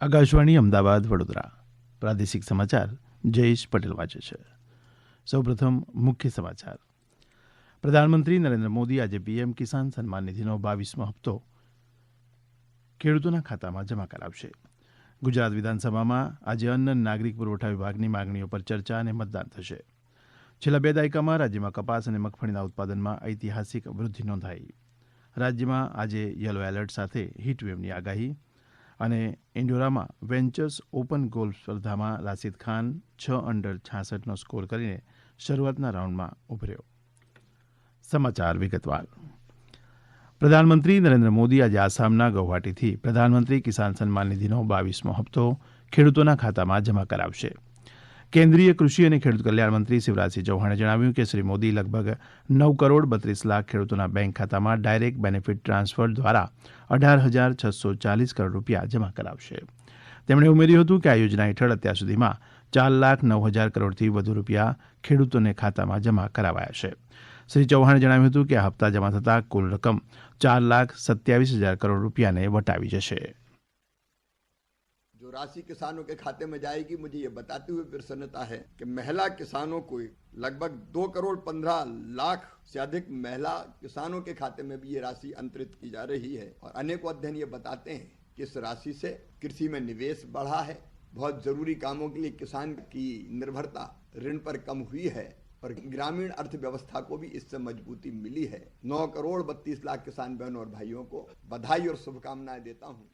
આકાશવાણી અમદાવાદ વડોદરા પ્રાદેશિક સમાચાર જયેશ પટેલ વાંચે છે. સૌપ્રથમ મુખ્ય સમાચાર. પ્રધાનમંત્રી નરેન્દ્ર મોદી આજે પીએમ કિસાન સન્માન નિધિનો 22મો હપ્તો ખેડૂતોના ખાતામાં જમા કરાવશે. ગુજરાત વિધાનસભામાં આજે અન્ન અને નાગરિક પુરવઠા વિભાગની માંગણીઓ પર ચર્ચા અને મતદાન થશે. છેલ્લા 2 દાયકામાં રાજ્યમાં કપાસ અને મગફળીના ઉત્પાદનમાં ઐતિહાસિક વૃદ્ધિ નોંધાઈ. રાજ્યમાં આજે યલો એલર્ટ સાથે હીટવેવની આગાહી. અને ઇન્ડોરામાં વેન્ચર્સ ઓપન ગોલ્ફ સ્પર્ધામાં રાશિદ ખાન 6 અંડર 66નો સ્કોર કરીને શરૂઆતના રાઉન્ડમાં ઉભર્યો. સમાચાર વિગતવાર. પ્રધાનમંત્રી નરેન્દ્ર મોદી આજે આસામના ગૌહાટીથી પ્રધાનમંત્રી કિસાન સન્માન નિધિનો 22મો હપ્તો ખેડૂતોના ખાતામાં જમા કરાવશે. કેન્દ્રીય કૃષિ અને ખેડૂત કલ્યાણ મંત્રી શિવરાજસિંહ ચૌહાણે જણાવ્યું કે શ્રી મોદી લગભગ 9 કરોડ 32 લાખ ખેડૂતોના બેંક ખાતામાં ડાયરેક્ટ બેનિફિટ ટ્રાન્સફર દ્વારા 18,640 કરોડ રૂપિયા જમા કરાવશે. તેમણે ઉમેર્યું હતું કે આ યોજના હેઠળ અત્યાર સુધીમાં 4,09,000 કરોડથી વધુ રૂપિયા ખેડૂતોને ખાતામાં જમા કરાવાયા છે. શ્રી ચૌહાણે જણાવ્યું હતું કે આ હપ્તા જમા થતાં કુલ રકમ 4,27,000 કરોડ રૂપિયાને વટાવી જશે. जो राशि किसानों के खाते में जाएगी, मुझे ये बताते हुए प्रसन्नता है कि महिला किसानों को लगभग 2 करोड़ 15 लाख से अधिक महिला किसानों के खाते में भी ये राशि अंतरित की जा रही है. और अनेकों अध्ययन ये बताते हैं कि इस राशि से कृषि में निवेश बढ़ा है. बहुत जरूरी कामों के लिए किसान की निर्भरता ऋण पर कम हुई है और ग्रामीण अर्थव्यवस्था को भी इससे मजबूती मिली है. 9 करोड़ 32 लाख किसान बहनों और भाइयों को बधाई और शुभकामनाएं देता हूं.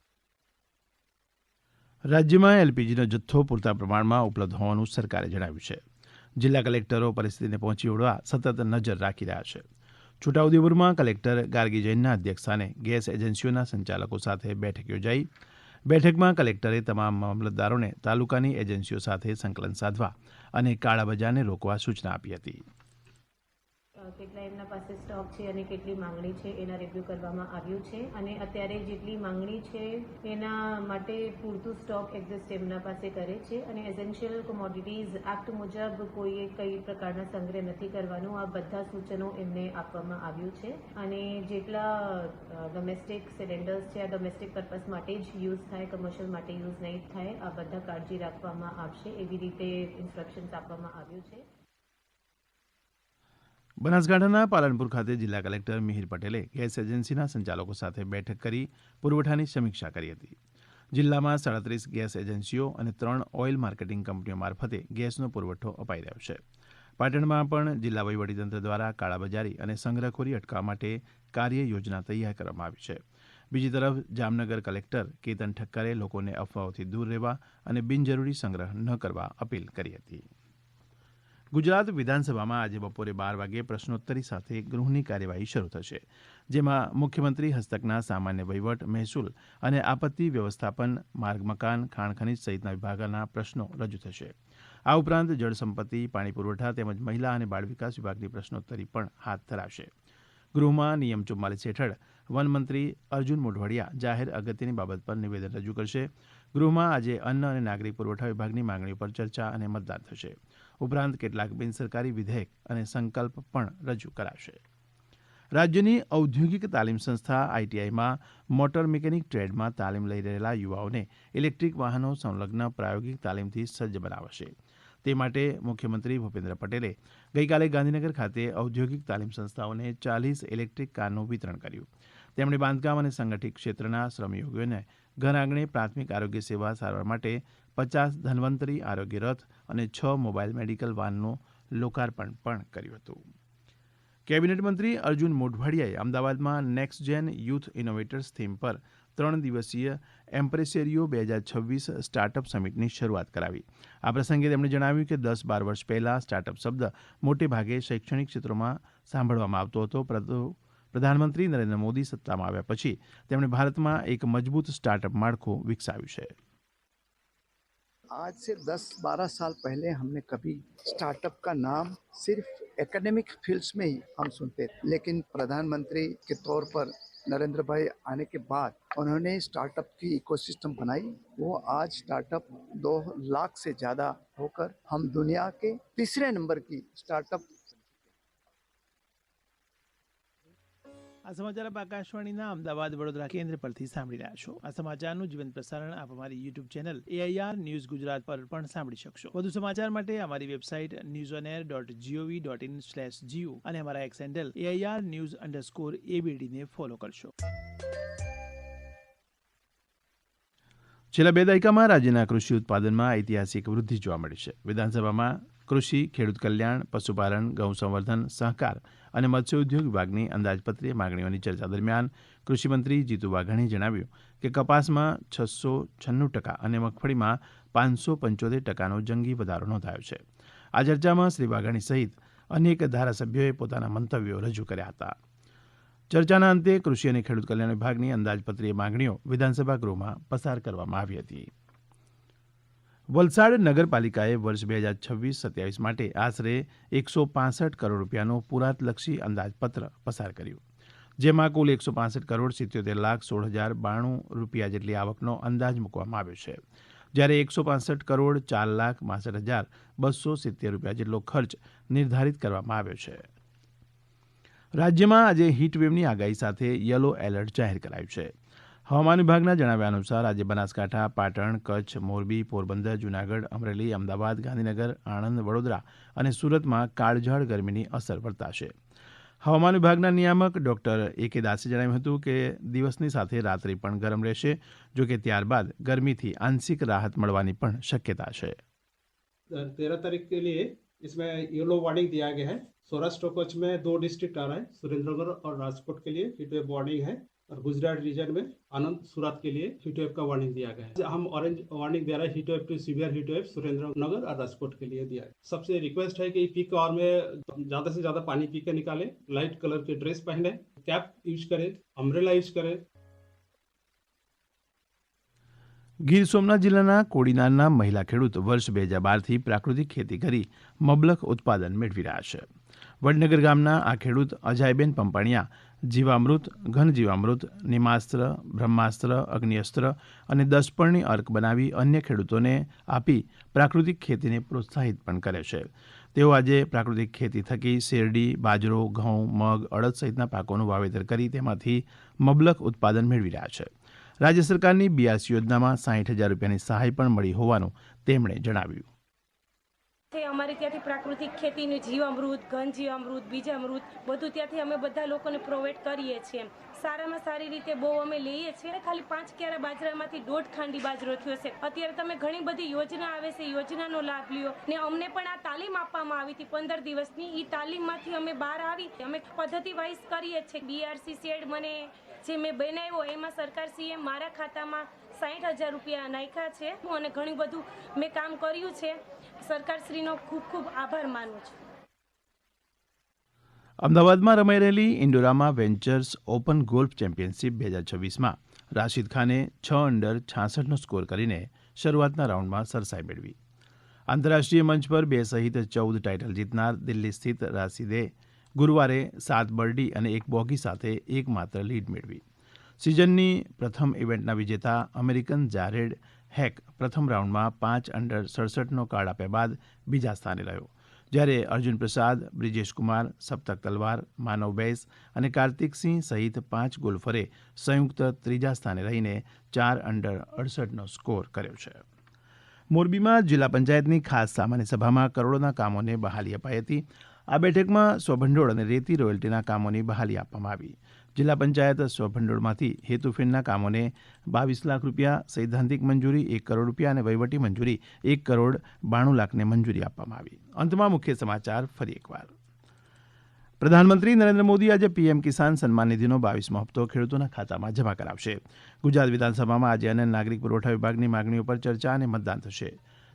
રાજ્યમાં એલપીજીનો જથ્થો પૂરતા પ્રમાણમાં ઉપલબ્ધ હોવાનું સરકારે જણાવ્યું છે. જિલ્લા કલેક્ટરો પરિસ્થિતિને પહોંચી વળવા સતત નજર રાખી રહ્યા છે. છોટાઉદેપુરમાં કલેક્ટર ગાર્ગી જૈનના અધ્યક્ષસ્થાને ગેસ એજન્સીઓના સંચાલકો સાથે બેઠક યોજાઈ. બેઠકમાં કલેક્ટરે તમામ મામલતદારોને તાલુકાની એજન્સીઓ સાથે સંકલન સાધવા અને કાળાબજારને રોકવા સૂચના આપી હતી. કેટલા એમના પાસે સ્ટોક છે અને કેટલી માંગણી છે એના રિવ્યૂ કરવામાં આવ્યું છે અને અત્યારે જેટલી માંગણી છે એના માટે પૂરતું સ્ટોક એક્ઝિસ્ટ એમના પાસે કરે છે અને એસેન્શિયલ કોમોડિટીઝ એક્ટ મુજબ કોઈએ કઈ પ્રકારના સંગ્રહ નથી કરવાનો, આ બધા સૂચનો એમને આપવામાં આવ્યું છે. અને જેટલા ડોમેસ્ટિક સિલિન્ડર્સ છે આ ડોમેસ્ટિક પર્પઝ માટે જ યુઝ થાય, કમર્શિયલ માટે યુઝ નહીં થાય, આ બધા કાળજી રાખવામાં આવશે એવી રીતે ઇન્સ્ટ્રક્શન્સ આપવામાં આવ્યું છે. બનાસકાંઠાના પાલનપુર ખાતે જિલ્લા કલેક્ટર મિહિર પટેલે ગેસ એજન્સીના સંચાલકો સાથે બેઠક કરી પુરવઠાની સમીક્ષા કરી હતી. જિલ્લામાં 37 ગેસ એજન્સીઓ અને 3 ઓઇલ માર્કેટિંગ કંપનીઓ મારફતે ગેસનો પુરવઠો અપાઈ રહ્યો છે. પાટણમાં પણ જિલ્લા વહીવટીતંત્ર દ્વારા કાળાબજારી અને સંગ્રહખોરી અટકાવવા માટે કાર્ય યોજના તૈયાર કરવામાં આવી છે. બીજી તરફ જામનગર કલેક્ટર કેતન ઠક્કરે લોકોને અફવાઓથી દૂર રહેવા અને બિનજરૂરી સંગ્રહ ન કરવા અપીલ કરી હતી. ગુજરાત વિધાનસભામાં આજે બપોરે 12 વાગ્યે પ્રશ્નોત્તરી સાથે ગૃહની કાર્યવાહી શરૂ થશે, જેમાં મુખ્યમંત્રી હસ્તકના સામાન્ય વહીવટ, મહેસૂલ અને આપત્તિ વ્યવસ્થાપન, માર્ગ મકાન, ખાણ ખનીજ સહિતના વિભાગના પ્રશ્નો રજૂ થશે. આ ઉપરાંત જળસંપત્તિ, પાણી પુરવઠા તેમજ મહિલા અને બાળ વિકાસ વિભાગની પ્રશ્નોત્તરી પણ હાથ ધરાશે. ગૃહમાં નિયમ 44 હેઠળ વનમંત્રી અર્જુન મોઢવાડિયા જાહેર અગત્યની બાબત પર નિવેદન રજૂ કરશે. ગૃહમાં આજે અન્ન અને નાગરિક પુરવઠા વિભાગની માંગણીઓ પર ચર્ચા અને મતદાન થશે. ઉપરાંત કેટલાક બિનસરકારી વિધેયક અને સંકલ્પ પણ રજૂ કરાશે. રાજ્યની ઔદ્યોગિક તાલીમ સંસ્થા આઈટીઆઈમાં મોટર મિકેનિક ટ્રેડમાં તાલીમ લઈ રહેલા યુવાઓને ઇલેક્ટ્રિક વાહનો સંલગ્ન પ્રાયોગિક તાલીમથી સજ્જ બનાવશે. તે માટે મુખ્યમંત્રી ભૂપેન્દ્ર પટેલે ગઈકાલે ગાંધીનગર ખાતે ઔદ્યોગિક તાલીમ સંસ્થાઓને 40 ઇલેક્ટ્રિક કારનું વિતરણ કર્યું. તેમણે બાંધકામ અને સંગઠિત ક્ષેત્રના શ્રમયોગીઓને ઘર આંગણે પ્રાથમિક આરોગ્ય સેવા સારવાર માટે 50 ધન્વંતરી આરોગ્ય રથ અને 6 મોબાઈલ મેડિકલ વાનનું લોકાર્પણ પણ કર્યું હતું. કેબિનેટ મંત્રી અર્જુન મોઢવાડિયાએ અમદાવાદમાં નેક્સ્ટ જેન યુથ ઇનોવેટર્સ થીમ પર 3 દિવસીય એમ્પ્રેસેરિયો 2026 સ્ટાર્ટઅપ સમિટની શરૂઆત કરાવી. આ પ્રસંગે તેમણે જણાવ્યું કે 10-12 વર્ષ પહેલા સ્ટાર્ટઅપ શબ્દ મોટે ભાગે શૈક્ષણિક ક્ષેત્રોમાં સાંભળવામાં આવતો હતો, પરંતુ પ્રધાનમંત્રી નરેન્દ્ર મોદી સત્તામાં આવ્યા પછી તેમણે ભારતમાં એક મજબૂત સ્ટાર્ટઅપ માળખું વિકસાવ્યું છે. आज से 10-12 साल पहले हमने कभी स्टार्टअप का नाम सिर्फ एकेडमिक फील्ड्स में ही हम सुनते थे, लेकिन प्रधानमंत्री के तौर पर नरेंद्र भाई आने के बाद उन्होंने स्टार्टअप की इकोसिस्टम बनाई. वो आज स्टार्टअप 2 लाख से ज़्यादा होकर हम दुनिया के तीसरे नंबर की स्टार्टअप આ સમાચાર આપ આકાશવાણીના અમદાવાદ વડોદરા કેન્દ્ર પરથી સાંભળી રહ્યા છો. આ સમાચારનું જીવંત પ્રસારણ આપ અમારી YouTube channel AIR news Gujarat પર પણ સાંભળી શકશો. વધુ સમાચાર માટે અમારી વેબસાઇટ newsonair.gov.in/gu અને અમારા એક્સ હેન્ડલ AIR_news_ABD ને ફોલો કરશો. છેલ્લા 2 દાયકામાં રાજ્યના કૃષિ ઉત્પાદનમાં ઐતિહાસિક વૃદ્ધિ જોવા મળી છે. વિધાનસભામાં કૃષિ, ખેડૂત કલ્યાણ, પશુપાલન, ગૌ સંવર્ધન, સહકાર અને મત્સ્યોદ્યોગ વિભાગની અંદાજપત્રીય માગણીઓની ચર્ચા દરમિયાન કૃષિમંત્રી જીતુ વાઘાણીએ જણાવ્યું કે કપાસમાં 696% અને મગફળીમાં 575%નો જંગી વધારો નોંધાયો છે. આ ચર્ચામાં શ્રી વાઘાણી સહિત અનેક ધારાસભ્યોએ પોતાના મંતવ્યો રજૂ કર્યા હતા. ચર્ચાના અંતે કૃષિ અને ખેડૂત કલ્યાણ વિભાગની અંદાજપત્રીય માગણીઓ વિધાનસભા ગૃહમાં પસાર કરવામાં આવી હતી. વલસાડ નગરપાલિકાએ વર્ષ 2026-27 માટે આશરે 165 કરોડ રૂપિયાનું પુરાતલક્ષી અંદાજપત્ર પસાર કર્યું, જેમાં કુલ 165 કરોડ 77,16,092 રૂપિયા જેટલી આવકનો અંદાજ મૂકવામાં આવ્યો છે, જ્યારે 165 કરોડ 4,62,270 રૂપિયા જેટલો ખર્ચ નિર્ધારિત કરવામાં આવ્યો છે. રાજ્યમાં આજે હીટવેવની આગાહી સાથે યલો એલર્ટ જાહેર કરાયું છે. હવામાન વિભાગના જણાવ્યા અનુસાર આજે બનાસકાંઠા, પાટણ, કચ્છ, મોરબી, પોરબંદર, જૂનાગઢ, અમરેલી, અમદાવાદ, ગાંધીનગર, આણંદ, વડોદરા અને સુરતમાં કાળઝાળ ગરમીની અસર વર્તાશે. હવામાન વિભાગના નિયામક ડોક્ટર AK દાસે જણાવ્યું હતું કે દિવસની સાથે રાત્રિ પણ ગરમ રહેશે, જોકે ત્યારબાદ ગરમીથી આંશિક રાહત મળવાની પણ શક્યતા છે. 13 तारीख के लिए इसमें येलो वार्निंग दिया गया है. सौराष्ट्र कच्छ में 2 डिस्ट्रिक्ट आ रहा है, सुरेंद्रनगर और राजकोट के लिए हीट वेव वार्निंग है, और गुजरात रीजन में आनंद सूरत के लिए हीट वेव का वार्निंग दिया गया है. हम ऑरेंज वार्निंग दे रहा है heat wave to severe heat wave Surendranagar और राजकोट के लिए दिया है. सबसे रिक्वेस्ट है कि पीक आवर में ज्यादा से ज्यादा पानी पी के निकाले, लाइट कलर के ड्रेस पहने, कैप यूज करे, अम्ब्रेला यूज करे. ગીર સોમનાથ જિલ્લાના કોડીનારના મહિલા ખેડૂત વર્ષ 2012થી પ્રાકૃતિક ખેતી કરી મબલખ ઉત્પાદન મેળવી રહ્યા છે. વડનગર ગામના આ ખેડૂત અજાયબેન પંપાણિયા જીવામૃત, ઘન જીવામૃત, નિમાસ્ત્ર, બ્રહ્માસ્ત્ર, અગ્નિઅસ્ત્ર અને દસપર્ણી અર્ક બનાવી અન્ય ખેડૂતોને આપી પ્રાકૃતિક ખેતીને પ્રોત્સાહિત પણ કરે છે. તેઓ આજે પ્રાકૃતિક ખેતી થકી શેરડી, બાજરો, ઘઉં, મગ, અડદ સહિતના પાકોનું વાવેતર કરી તેમાંથી મબલખ ઉત્પાદન મેળવી રહ્યા છે. રાજ્ય સરકારની BRC યોજનામાં 60,000 રૂપિયાની સહાય પણ મળી હોવાનું તેમણે જણાવ્યું. અમારે ત્યાંથી પ્રાકૃતિક ખેતીનું જીવામૃત, ઘન જીવામૃત, બીજામૃત બધું ત્યાંથી અમે બધા લોકોને પ્રોવાઈડ કરીએ છીએ. સારામાં સારી રીતે બહુ અમે લઈએ છીએ. ખાલી 5 ક્યારા બાજરામાંથી 1.5 ખાંડી બાજરો થયો છે. અત્યારે તમે ઘણી બધી યોજના આવે છે, યોજનાનો લાભ લ્યો. ને અમને પણ આ તાલીમ આપવામાં આવી હતી 15 દિવસની. એ તાલીમમાંથી અમે બહાર આવી અમે પદ્ધતિ વાઇઝ કરીએ છીએ. BRC શેડ મને જે મેં બનાવ્યો એમાં સરકારશ્રીએ મારા ખાતામાં 60,000 રૂપિયા નાખ્યા છે અને ઘણું બધું મેં કામ કર્યું છે. સરકારશ્રીનો ખૂબ ખૂબ આભાર માનું છું. અમદાવાદમાં રમાઈ રહેલી Indorama ventures open golf championship 2026માં રાશિદ ખાને 6 અંડર 66નો સ્કોર કરીને શરૂઆતના રાઉન્ડમાં સરસાઈ મેળવી. આંતરરાષ્ટ્રીય મંચ પર 2 સહિત 14 ટાઇટલ જીતનાર દિલ્હી સ્થિત રાશિદે ગુરુવારે 7 બર્ડી અને 1 બોગી સાથે એકમાત્ર લીડ મેળવી. સિઝનની પ્રથમ ઇવેન્ટના વિજેતા અમેરિકન જારેડ હેક પ્રથમ રાઉન્ડમાં 5 અંડર 67નો કાર્ડ આપ્યા બાદ બીજા સ્થાને રહ્યો, જ્યારે અર્જુન પ્રસાદ, બ્રિજેશ કુમાર, સપ્તક તલવાર, માનવ બૈસ અને કાર્તિક સિંહ સહિત 5 ગોલ્ફરે સંયુક્ત ત્રીજા સ્થાને રહીને 4 અંડર 68નો સ્કોર કર્યો છે. મોરબીમાં જિલ્લા પંચાયતની ખાસ સામાન્ય સભામાં કરોડોના કામોને બહાલી અપાઈ હતી. આ બેઠકમાં સ્વભંડોળ અને રેતી રોયલ્ટીના કામોની બહાલી આપવામાં આવી. જિલ્લા પંચાયત સ્વભંડોળમાંથી હેતુફેરના કામોને 22 લાખ રૂપિયા, સૈદ્ધાંતિક મંજૂરી 1 કરોડ રૂપિયા અને વહીવટી મંજૂરી 1 કરોડ 92 લાખને મંજૂરી આપવામાં આવી. અંતમાં મુખ્ય સમાચાર ફરી એકવાર. પ્રધાનમંત્રી નરેન્દ્ર મોદી આજે PM કિસાન સન્માન નિધિનો 22મો હપ્તો ખેડૂતોના ખાતામાં જમા કરાવશે. ગુજરાત વિધાનસભામાં આજે અન્ય નાગરિક પુરવઠા વિભાગની માંગણીઓ પર ચર્ચા અને મતદાન થશે.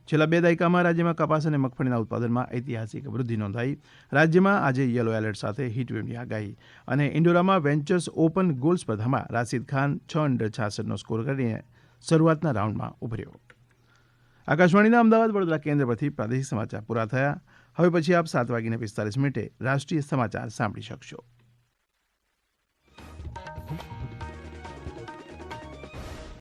છેલ્લા 2 દાયકામાં રાજ્યમાં કપાસ અને મગફળીના ઉત્પાદનમાં ઐતિહાસિક વૃદ્ધિ નોંધાઈ. રાજ્યમાં આજે યલો એલર્ટ સાથે હીટવેવની આગાહી. અને ઇન્ડોરામાં વેન્ચર્સ ઓપન ગોલ્ફ સ્પર્ધામાં રાશિદ ખાન 6 અંડર 66નો સ્કોર કરીને શરૂઆતના રાઉન્ડમાં ઉભર્યો. આકાશવાણીના અમદાવાદ વડોદરા કેન્દ્ર પરથી પ્રાદેશિક સમાચાર પૂરા થયા. હવે પછી આપ 7:45 રાષ્ટ્રીય સમાચાર સાંભળી શકશો.